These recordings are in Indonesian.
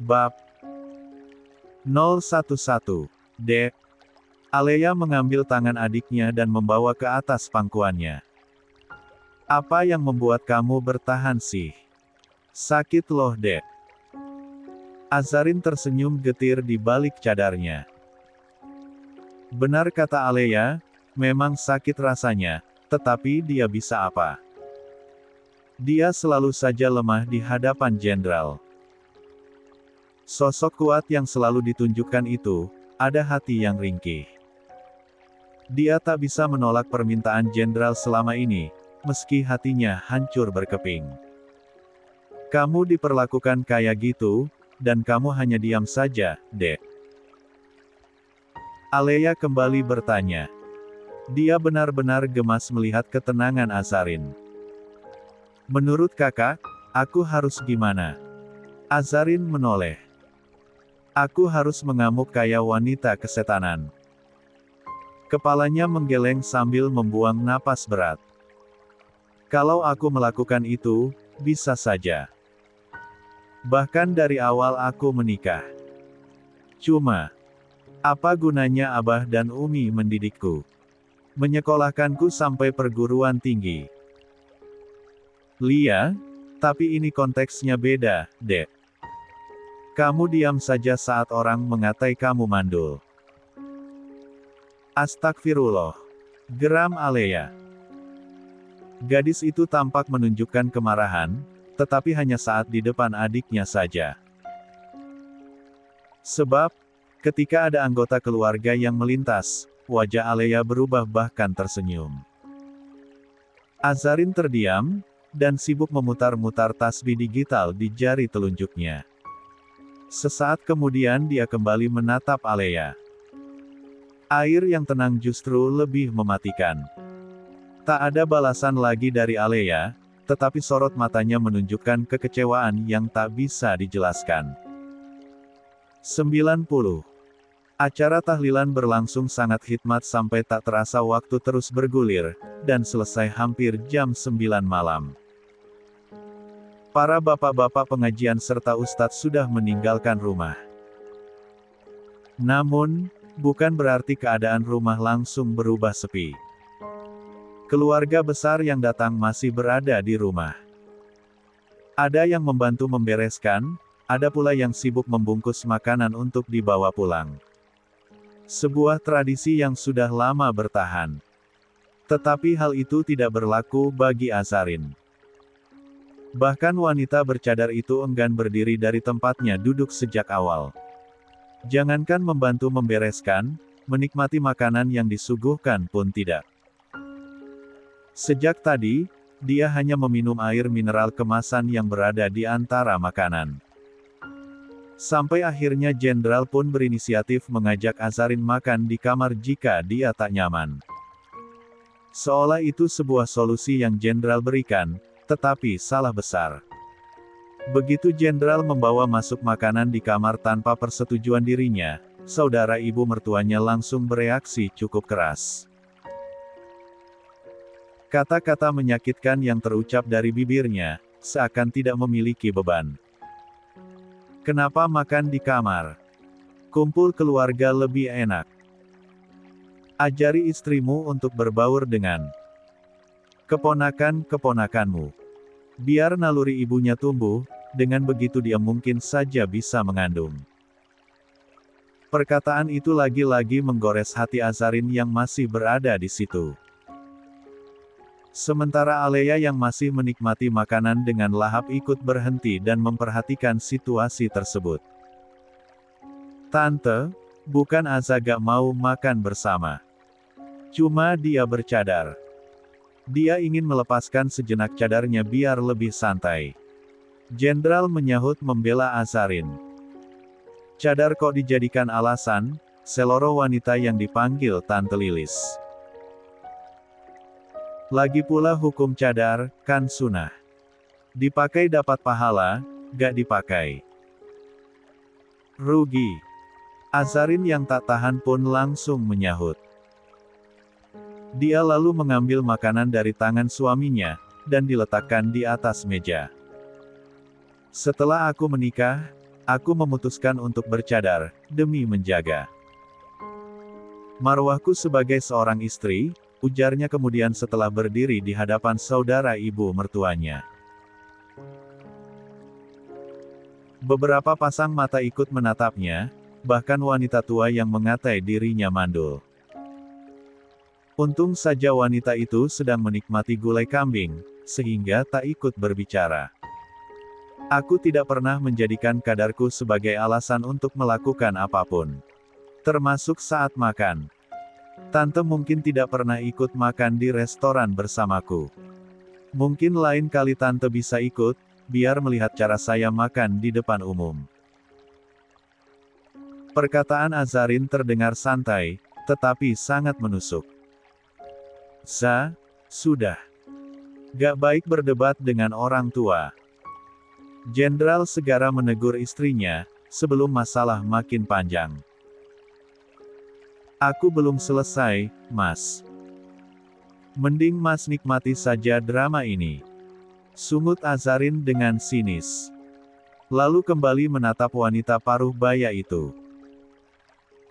Bab 011. Dek. Alea mengambil tangan adiknya dan membawa ke atas pangkuannya. Apa yang membuat kamu bertahan sih? Sakit loh, Dek. Azarin tersenyum getir di balik cadarnya. Benar kata Alea, memang sakit rasanya, tetapi dia bisa apa? Dia selalu saja lemah di hadapan jenderal. Sosok kuat yang selalu ditunjukkan itu, ada hati yang ringkih. Dia tak bisa menolak permintaan jenderal selama ini, meski hatinya hancur berkeping. Kamu diperlakukan kayak gitu, dan kamu hanya diam saja, Dek. Alea kembali bertanya. Dia benar-benar gemas melihat ketenangan Azarin. Menurut kakak, aku harus gimana? Azarin menoleh. Aku harus mengamuk kayak wanita kesetanan. Kepalanya menggeleng sambil membuang napas berat. Kalau aku melakukan itu, bisa saja. Bahkan dari awal aku menikah. Cuma, apa gunanya Abah dan Umi mendidikku? Menyekolahkanku sampai perguruan tinggi. Lia, tapi ini konteksnya beda, Dek. Kamu diam saja saat orang mengatai kamu mandul. Astagfirullah. Geram Alea. Gadis itu tampak menunjukkan kemarahan, tetapi hanya saat di depan adiknya saja. Sebab, ketika ada anggota keluarga yang melintas, wajah Alea berubah bahkan tersenyum. Azarin terdiam, dan sibuk memutar-mutar tasbih digital di jari telunjuknya. Sesaat kemudian dia kembali menatap Alea. Air yang tenang justru lebih mematikan. Tak ada balasan lagi dari Alea, tetapi sorot matanya menunjukkan kekecewaan yang tak bisa dijelaskan. 90. Acara tahlilan berlangsung sangat hikmat sampai tak terasa waktu terus bergulir, dan selesai hampir jam 9 malam. Para bapak-bapak pengajian serta ustadz sudah meninggalkan rumah. Namun, bukan berarti keadaan rumah langsung berubah sepi. Keluarga besar yang datang masih berada di rumah. Ada yang membantu membereskan, ada pula yang sibuk membungkus makanan untuk dibawa pulang. Sebuah tradisi yang sudah lama bertahan. Tetapi hal itu tidak berlaku bagi Azarin. Bahkan wanita bercadar itu enggan berdiri dari tempatnya duduk sejak awal. Jangankan membantu membereskan, menikmati makanan yang disuguhkan pun tidak. Sejak tadi, dia hanya meminum air mineral kemasan yang berada di antara makanan. Sampai akhirnya jenderal pun berinisiatif mengajak Azarin makan di kamar jika dia tak nyaman. Seolah itu sebuah solusi yang jenderal berikan, tetapi salah besar. Begitu jenderal membawa masuk makanan di kamar tanpa persetujuan dirinya, saudara ibu mertuanya langsung bereaksi cukup keras. Kata-kata menyakitkan yang terucap dari bibirnya, seakan tidak memiliki beban. Kenapa makan di kamar? Kumpul keluarga lebih enak. Ajari istrimu untuk berbaur dengan keponakan-keponakanmu. Biar naluri ibunya tumbuh, dengan begitu dia mungkin saja bisa mengandung. Perkataan itu lagi-lagi menggores hati Azarin yang masih berada di situ. Sementara Alea yang masih menikmati makanan dengan lahap ikut berhenti dan memperhatikan situasi tersebut. Tante, bukan Aza gak mau makan bersama. Cuma dia bercadar. Dia ingin melepaskan sejenak cadarnya biar lebih santai. Jenderal menyahut membela Azarin. Cadar kok dijadikan alasan, seloroh wanita yang dipanggil Tante Lilis. Lagi pula hukum cadar, kan sunnah. Dipakai dapat pahala, gak dipakai rugi. Azarin yang tak tahan pun langsung menyahut. Dia lalu mengambil makanan dari tangan suaminya, dan diletakkan di atas meja. Setelah aku menikah, Aku memutuskan untuk bercadar, demi menjaga marwahku sebagai seorang istri, ujarnya kemudian setelah berdiri di hadapan saudara ibu mertuanya. Beberapa pasang mata ikut menatapnya, bahkan wanita tua yang mengatai dirinya mandul. Untung saja wanita itu sedang menikmati gulai kambing, sehingga tak ikut berbicara. Aku tidak pernah menjadikan kadarku sebagai alasan untuk melakukan apapun. Termasuk saat makan. Tante mungkin tidak pernah ikut makan di restoran bersamaku. Mungkin lain kali tante bisa ikut, biar melihat cara saya makan di depan umum. Perkataan Azarin terdengar santai, tetapi sangat menusuk. Sudah. Gak baik berdebat dengan orang tua. Jenderal segera menegur istrinya, sebelum masalah makin panjang. Aku belum selesai, Mas. Mending Mas nikmati saja drama ini. Sungut Azarin dengan sinis. Lalu kembali menatap wanita paruh baya itu.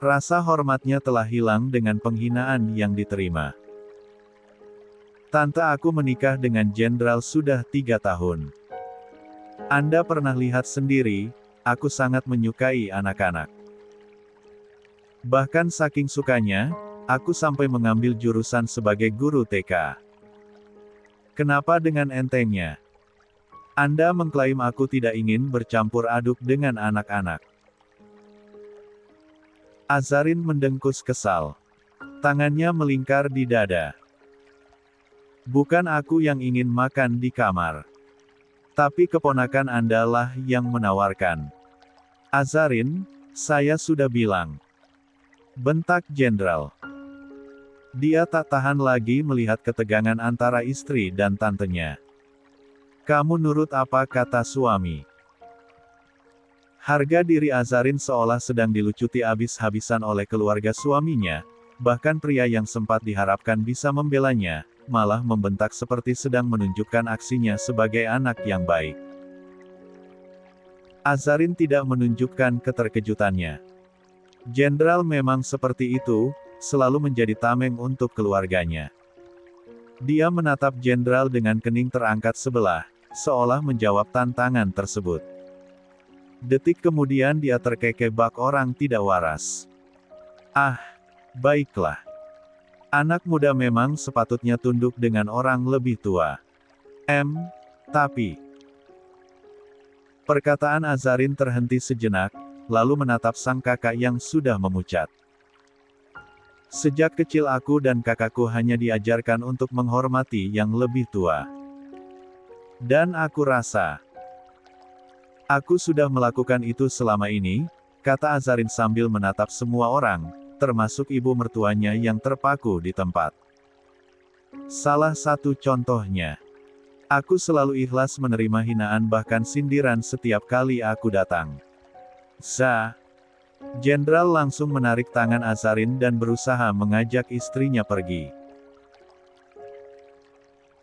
Rasa hormatnya telah hilang dengan penghinaan yang diterima. Tante, aku menikah dengan jenderal sudah 3 tahun. Anda pernah lihat sendiri, aku sangat menyukai anak-anak. Bahkan saking sukanya, aku sampai mengambil jurusan sebagai guru TK. Kenapa dengan entengnya? Anda mengklaim aku tidak ingin bercampur aduk dengan anak-anak. Azarin mendengkus kesal. Tangannya melingkar di dada. Bukan aku yang ingin makan di kamar. Tapi keponakan Anda lah yang menawarkan. Azarin, saya sudah bilang. Bentak jenderal. Dia tak tahan lagi melihat ketegangan antara istri dan tantenya. Kamu nurut apa kata suami? Harga diri Azarin seolah sedang dilucuti habis-habisan oleh keluarga suaminya, bahkan pria yang sempat diharapkan bisa membelanya, malah membentak seperti sedang menunjukkan aksinya sebagai anak yang baik. Azarin tidak menunjukkan keterkejutannya. Jenderal memang seperti itu, selalu menjadi tameng untuk keluarganya. Dia menatap jenderal dengan kening terangkat sebelah, seolah menjawab tantangan tersebut. Detik kemudian dia terkekeh-bak orang tidak waras. Ah, baiklah. Anak muda memang sepatutnya tunduk dengan orang lebih tua. Tapi... Perkataan Azarin terhenti sejenak, lalu menatap sang kakak yang sudah memucat. Sejak kecil aku dan kakakku hanya diajarkan untuk menghormati yang lebih tua. Dan aku rasa... Aku sudah melakukan itu selama ini, kata Azarin sambil menatap semua orang, termasuk ibu mertuanya yang terpaku di tempat. Salah satu contohnya. Aku selalu ikhlas menerima hinaan bahkan sindiran setiap kali aku datang. Jenderal langsung menarik tangan Azarin dan berusaha mengajak istrinya pergi.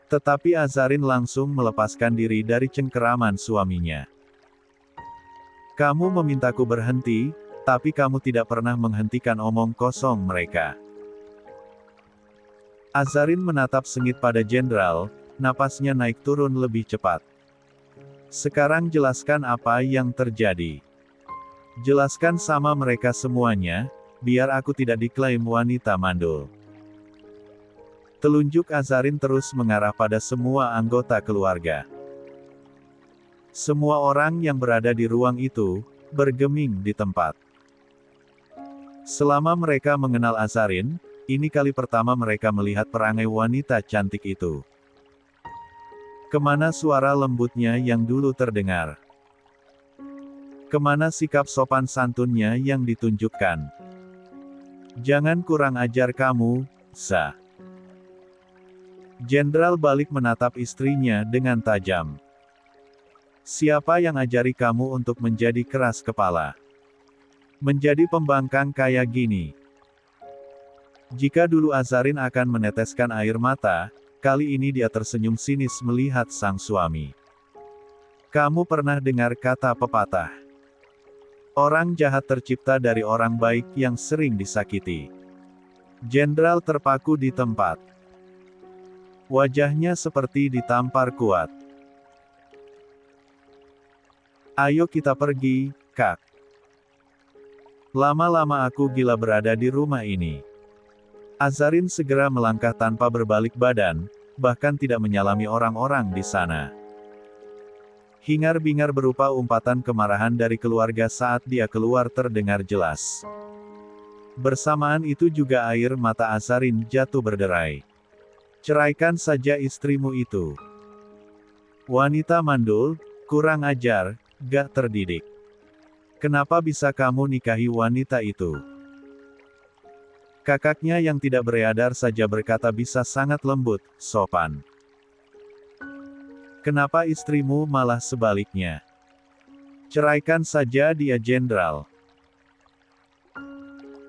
Tetapi Azarin langsung melepaskan diri dari cengkeraman suaminya. Kamu memintaku berhenti, tapi kamu tidak pernah menghentikan omong kosong mereka. Azarin menatap sengit pada jenderal, napasnya naik turun lebih cepat. Sekarang jelaskan apa yang terjadi. Jelaskan sama mereka semuanya, biar aku tidak diklaim wanita mandul. Telunjuk Azarin terus mengarah pada semua anggota keluarga. Semua orang yang berada di ruang itu, bergeming di tempat. Selama mereka mengenal Azarin, ini kali pertama mereka melihat perangai wanita cantik itu. Kemana suara lembutnya yang dulu terdengar? Kemana sikap sopan santunnya yang ditunjukkan? Jangan kurang ajar kamu, Jenderal balik menatap istrinya dengan tajam. Siapa yang ajari kamu untuk menjadi keras kepala? Menjadi pembangkang kayak gini? Jika dulu Azarin akan meneteskan air mata, kali ini dia tersenyum sinis melihat sang suami. Kamu pernah dengar kata pepatah? Orang jahat tercipta dari orang baik yang sering disakiti. Jenderal terpaku di tempat. Wajahnya seperti ditampar kuat. Ayo kita pergi, Kak. Lama-lama aku gila berada di rumah ini. Azarin segera melangkah tanpa berbalik badan, bahkan tidak menyalami orang-orang di sana. Hingar-bingar berupa umpatan kemarahan dari keluarga saat dia keluar terdengar jelas. Bersamaan itu juga air mata Azarin jatuh berderai. Ceraikan saja istrimu itu. Wanita mandul, kurang ajar, gak terdidik. Kenapa bisa kamu nikahi wanita itu? Kakaknya yang tidak bereadar saja berkata bisa sangat lembut, sopan. Kenapa istrimu malah sebaliknya? Ceraikan saja dia, Jenderal.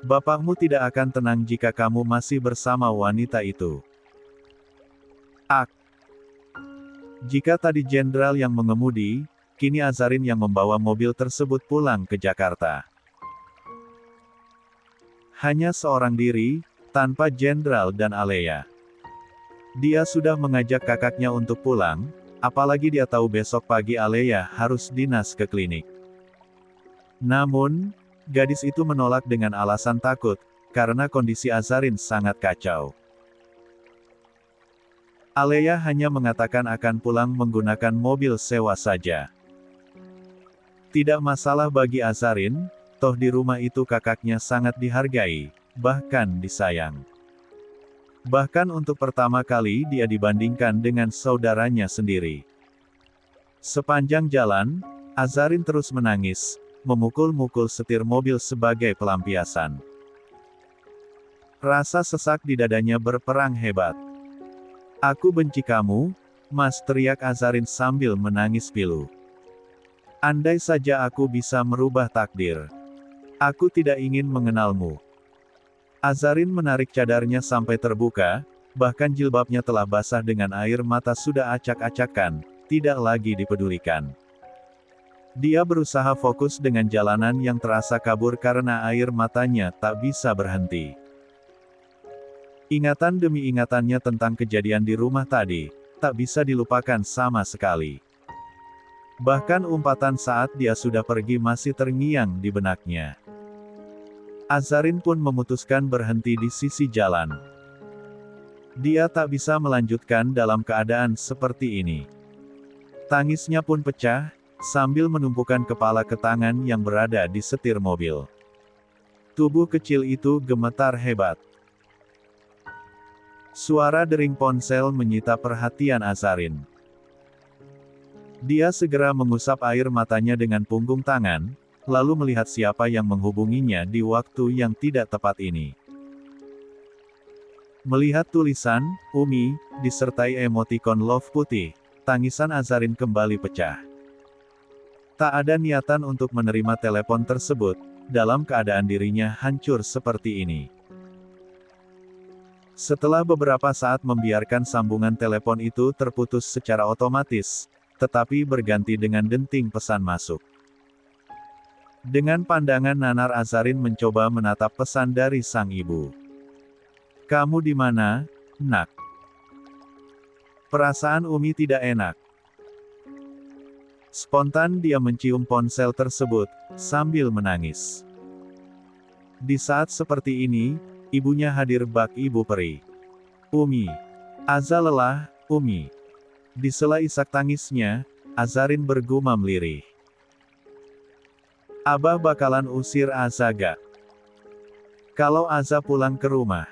Bapakmu tidak akan tenang jika kamu masih bersama wanita itu. Jika tadi Jenderal yang mengemudi, kini Azarin yang membawa mobil tersebut pulang ke Jakarta. Hanya seorang diri, tanpa Jenderal dan Alea. Dia sudah mengajak kakaknya untuk pulang, apalagi dia tahu besok pagi Alea harus dinas ke klinik. Namun, gadis itu menolak dengan alasan takut, karena kondisi Azarin sangat kacau. Alea hanya mengatakan akan pulang menggunakan mobil sewa saja. Tidak masalah bagi Azarin, toh di rumah itu kakaknya sangat dihargai, bahkan disayang. Bahkan untuk pertama kali dia dibandingkan dengan saudaranya sendiri. Sepanjang jalan, Azarin terus menangis, memukul-mukul setir mobil sebagai pelampiasan. Rasa sesak di dadanya berperang hebat. Aku benci kamu, Mas, teriak Azarin sambil menangis pilu. Andai saja aku bisa merubah takdir. Aku tidak ingin mengenalmu. Azarin menarik cadarnya sampai terbuka, bahkan jilbabnya telah basah dengan air mata sudah acak-acakan, tidak lagi dipedulikan. Dia berusaha fokus dengan jalanan yang terasa kabur karena air matanya tak bisa berhenti. Ingatan demi ingatannya tentang kejadian di rumah tadi, tak bisa dilupakan sama sekali. Bahkan umpatan saat dia sudah pergi masih terngiang di benaknya. Azarin pun memutuskan berhenti di sisi jalan. Dia tak bisa melanjutkan dalam keadaan seperti ini. Tangisnya pun pecah, sambil menumpukan kepala ke tangan yang berada di setir mobil. Tubuh kecil itu gemetar hebat. Suara dering ponsel menyita perhatian Azarin. Dia segera mengusap air matanya dengan punggung tangan, lalu melihat siapa yang menghubunginya di waktu yang tidak tepat ini. Melihat tulisan, Umi, disertai emotikon love putih, tangisan Azarin kembali pecah. Tak ada niatan untuk menerima telepon tersebut, dalam keadaan dirinya hancur seperti ini. Setelah beberapa saat membiarkan sambungan telepon itu terputus secara otomatis, tetapi berganti dengan denting pesan masuk. Dengan pandangan nanar Azarin mencoba menatap pesan dari sang ibu. Kamu di mana, Nak? Perasaan Umi tidak enak. Spontan dia mencium ponsel tersebut, sambil menangis. Di saat seperti ini, ibunya hadir bak ibu peri. Umi. Aza lelah, Umi. Di sela isak tangisnya, Azarin bergumam lirih. Abah bakalan usir Aza gak? Kalau Aza pulang ke rumah.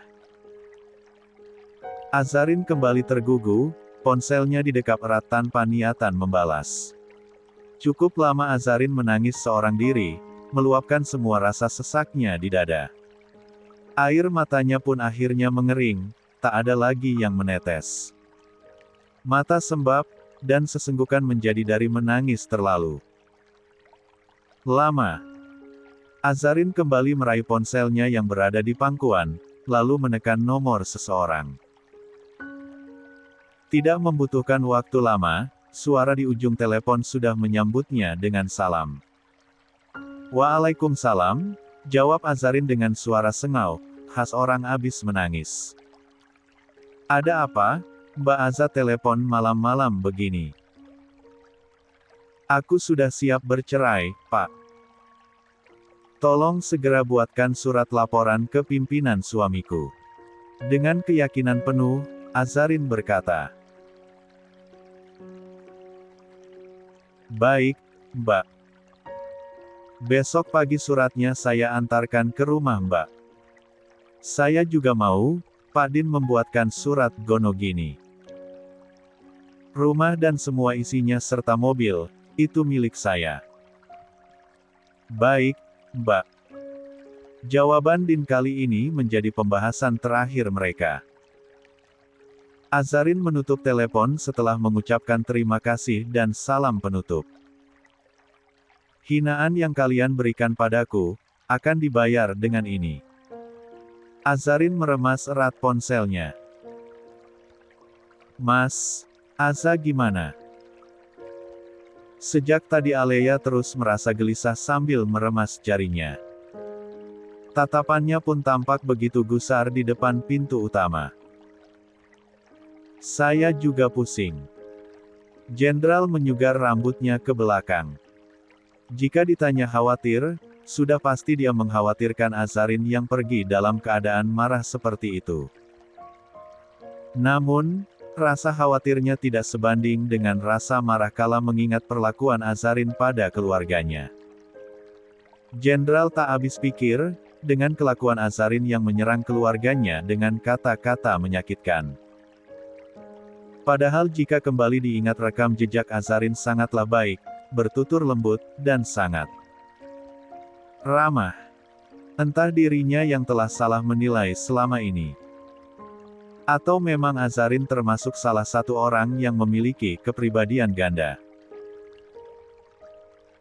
Azarin kembali tergugu, ponselnya didekap erat tanpa niatan membalas. Cukup lama Azarin menangis seorang diri, meluapkan semua rasa sesaknya di dada. Air matanya pun akhirnya mengering, tak ada lagi yang menetes. Mata sembab, dan sesenggukan menjadi dari menangis terlalu lama. Azarin kembali meraih ponselnya yang berada di pangkuan, lalu menekan nomor seseorang. Tidak membutuhkan waktu lama, suara di ujung telepon sudah menyambutnya dengan salam. Waalaikumsalam, jawab Azarin dengan suara sengau, khas orang abis menangis. Ada apa, Mbak Aza telepon malam-malam begini? Aku sudah siap bercerai, Pak. Tolong segera buatkan surat laporan ke pimpinan suamiku. Dengan keyakinan penuh, Azarin berkata. Baik, Mbak. Besok pagi suratnya saya antarkan ke rumah Mbak. Saya juga mau, Pak Din membuatkan surat gono gini. Rumah dan semua isinya serta mobil, itu milik saya. Baik, Mbak. Jawaban Din kali ini menjadi pembahasan terakhir mereka. Azarin menutup telepon setelah mengucapkan terima kasih dan salam penutup. Hinaan yang kalian berikan padaku, akan dibayar dengan ini. Azarin meremas erat ponselnya. Mas, Aza gimana? Sejak tadi Alea terus merasa gelisah sambil meremas jarinya. Tatapannya pun tampak begitu gusar di depan pintu utama. Saya juga pusing. Jenderal menyugar rambutnya ke belakang. Jika ditanya khawatir, sudah pasti dia mengkhawatirkan Azarin yang pergi dalam keadaan marah seperti itu. Namun, rasa khawatirnya tidak sebanding dengan rasa marah kala mengingat perlakuan Azarin pada keluarganya. Jenderal tak habis pikir, dengan kelakuan Azarin yang menyerang keluarganya dengan kata-kata menyakitkan. Padahal jika kembali diingat rekam jejak Azarin sangatlah baik, bertutur lembut, dan sangat ramah. Entah dirinya yang telah salah menilai selama ini. Atau memang Azarin termasuk salah satu orang yang memiliki kepribadian ganda.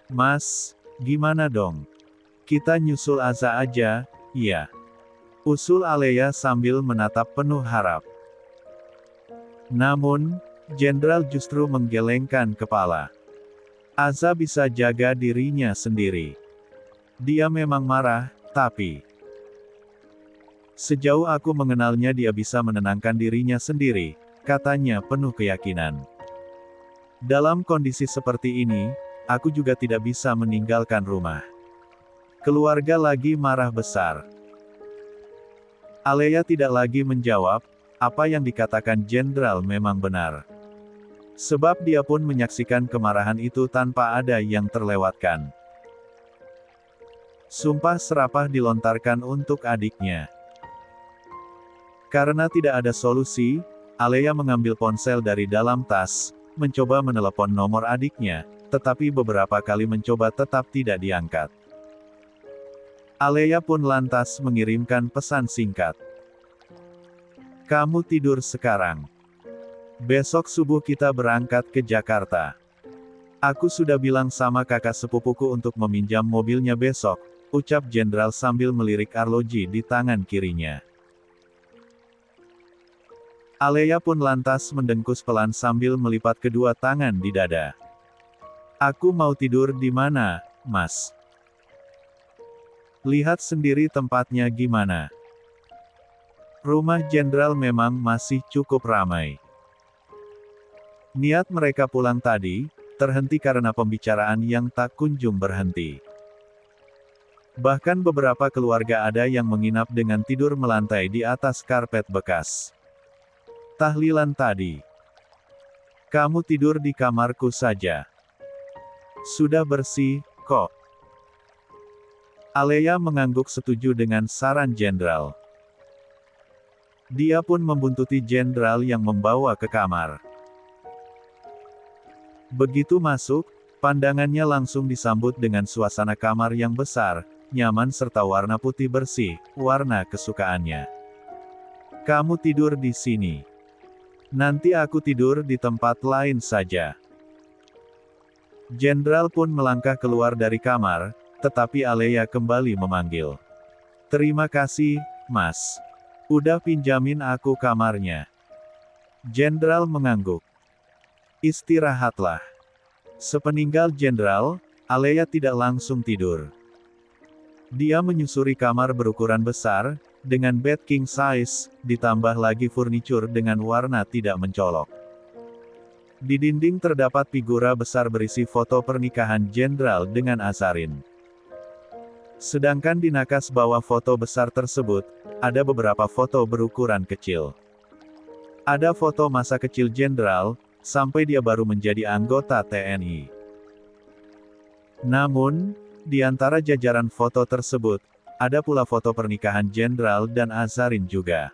Mas, gimana dong? Kita nyusul Aza aja, iya. Usul Alea sambil menatap penuh harap. Namun, Jenderal justru menggelengkan kepala. Aza bisa jaga dirinya sendiri. Dia memang marah, tapi sejauh aku mengenalnya dia bisa menenangkan dirinya sendiri, katanya penuh keyakinan. Dalam kondisi seperti ini, aku juga tidak bisa meninggalkan rumah. Keluarga lagi marah besar. Alea tidak lagi menjawab, apa yang dikatakan Jenderal memang benar. Sebab dia pun menyaksikan kemarahan itu tanpa ada yang terlewatkan. Sumpah serapah dilontarkan untuk adiknya. Karena tidak ada solusi, Alea mengambil ponsel dari dalam tas, mencoba menelepon nomor adiknya, tetapi beberapa kali mencoba tetap tidak diangkat. Alea pun lantas mengirimkan pesan singkat. Kamu tidur sekarang. Besok subuh kita berangkat ke Jakarta. Aku sudah bilang sama kakak sepupuku untuk meminjam mobilnya besok, ucap Jenderal sambil melirik arloji di tangan kirinya. Alea pun lantas mendengkus pelan sambil melipat kedua tangan di dada. Aku mau tidur di mana, Mas? Lihat sendiri tempatnya gimana. Rumah Jenderal memang masih cukup ramai. Niat mereka pulang tadi, terhenti karena pembicaraan yang tak kunjung berhenti. Bahkan beberapa keluarga ada yang menginap dengan tidur melantai di atas karpet bekas. Tahlilan tadi. Kamu tidur di kamarku saja. Sudah bersih, kok. Alea mengangguk setuju dengan saran Jenderal. Dia pun membuntuti Jenderal yang membawa ke kamar. Begitu masuk, pandangannya langsung disambut dengan suasana kamar yang besar, nyaman serta warna putih bersih, warna kesukaannya. Kamu tidur di sini. Nanti aku tidur di tempat lain saja. Jenderal pun melangkah keluar dari kamar, tetapi Alea kembali memanggil. Terima kasih, Mas. Udah pinjamin aku kamarnya. Jenderal mengangguk. Istirahatlah. Sepeninggal Jenderal, Alea tidak langsung tidur. Dia menyusuri kamar berukuran besar, dengan bed king size, ditambah lagi furniture dengan warna tidak mencolok. Di dinding terdapat figura besar berisi foto pernikahan jenderal dengan Azarin. Sedangkan di nakas bawah foto besar tersebut, ada beberapa foto berukuran kecil. Ada foto masa kecil jenderal, sampai dia baru menjadi anggota TNI. Namun, di antara jajaran foto tersebut, ada pula foto pernikahan jenderal dan Azarin juga.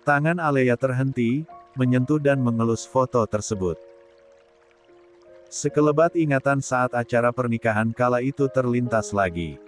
Tangan Alea terhenti, menyentuh dan mengelus foto tersebut. Sekelebat ingatan saat acara pernikahan kala itu terlintas lagi.